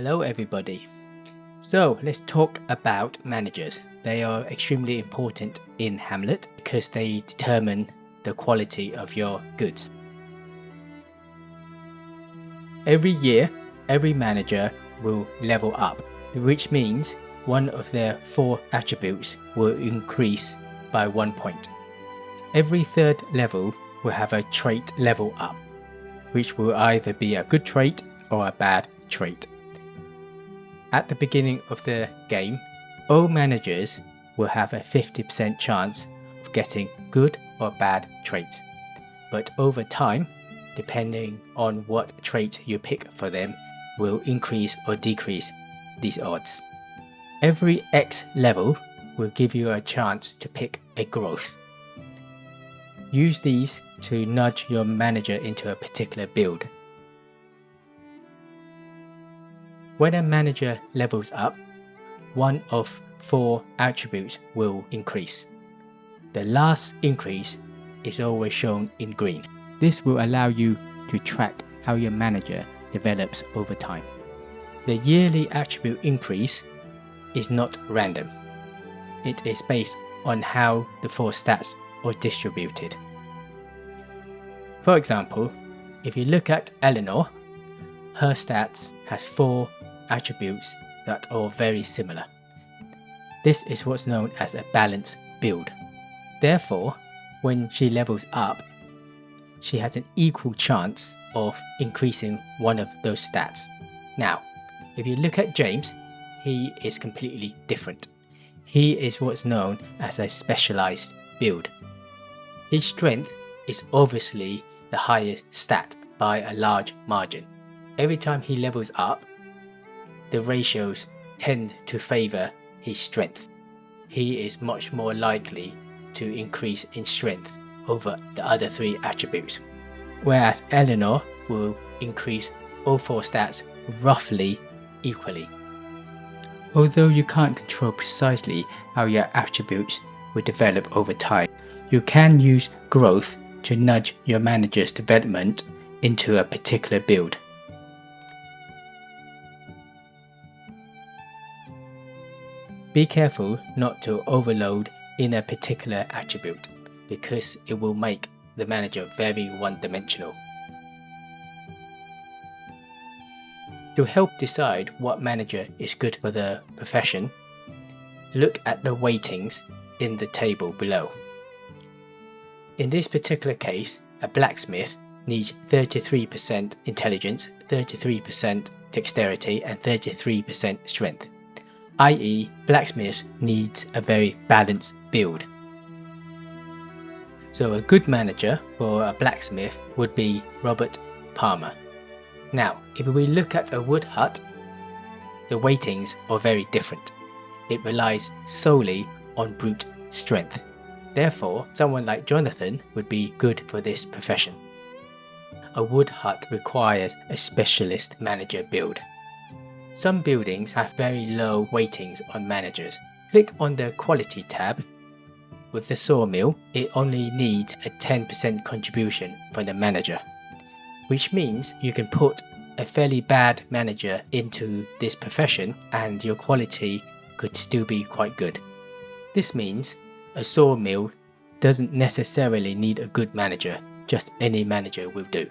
Hello everybody. So let's talk about managers. They are extremely important in Hamlet because they determine the quality of your goods. Every year, every manager will level up, which means one of their 4 attributes will increase by 1 point. Every third level will have a trait level up, which will either be a good trait or a bad trait. At the beginning of the game, all managers will have a 50% chance of getting good or bad traits. But over time, depending on what trait you pick for them, will increase or decrease these odds. Every X level will give you a chance to pick a growth. Use these to nudge your manager into a particular build. When a manager levels up, one of 4 attributes will increase. The last increase is always shown in green. This will allow you to track how your manager develops over time. The yearly attribute increase is not random. It is based on how the 4 stats are distributed. For example, if you look at Eleanor, her stats has 4 attributes that are very similar. This is what's known as a balanced build. Therefore, when she levels up, she has an equal chance of increasing one of those stats. Now, if you look at James, he is completely different. He is what's known as a specialized build. His strength is obviously the highest stat by a large margin. Every time he levels up, the ratios tend to favor his strength. He is much more likely to increase in strength over the other 3 attributes, whereas Eleanor will increase all 4 stats roughly equally. Although you can't control precisely how your attributes will develop over time, you can use growth to nudge your manager's development into a particular build. Be careful not to overload in a particular attribute because it will make the manager very one-dimensional. To help decide what manager is good for the profession, look at the weightings in the table below. In this particular case, a blacksmith needs 33% intelligence, 33% dexterity and 33% strength. i.e., blacksmith needs a very balanced build. So a good manager for a blacksmith would be Robert Palmer. Now, if we look at a wood hut, the weightings are very different. It relies solely on brute strength. Therefore, someone like Jonathan would be good for this profession. A wood hut requires a specialist manager build. Some buildings have very low weightings on managers. Click on the Quality tab. With the sawmill, it only needs a 10% contribution from the manager, which means you can put a fairly bad manager into this profession and your quality could still be quite good. This means a sawmill doesn't necessarily need a good manager, just any manager will do.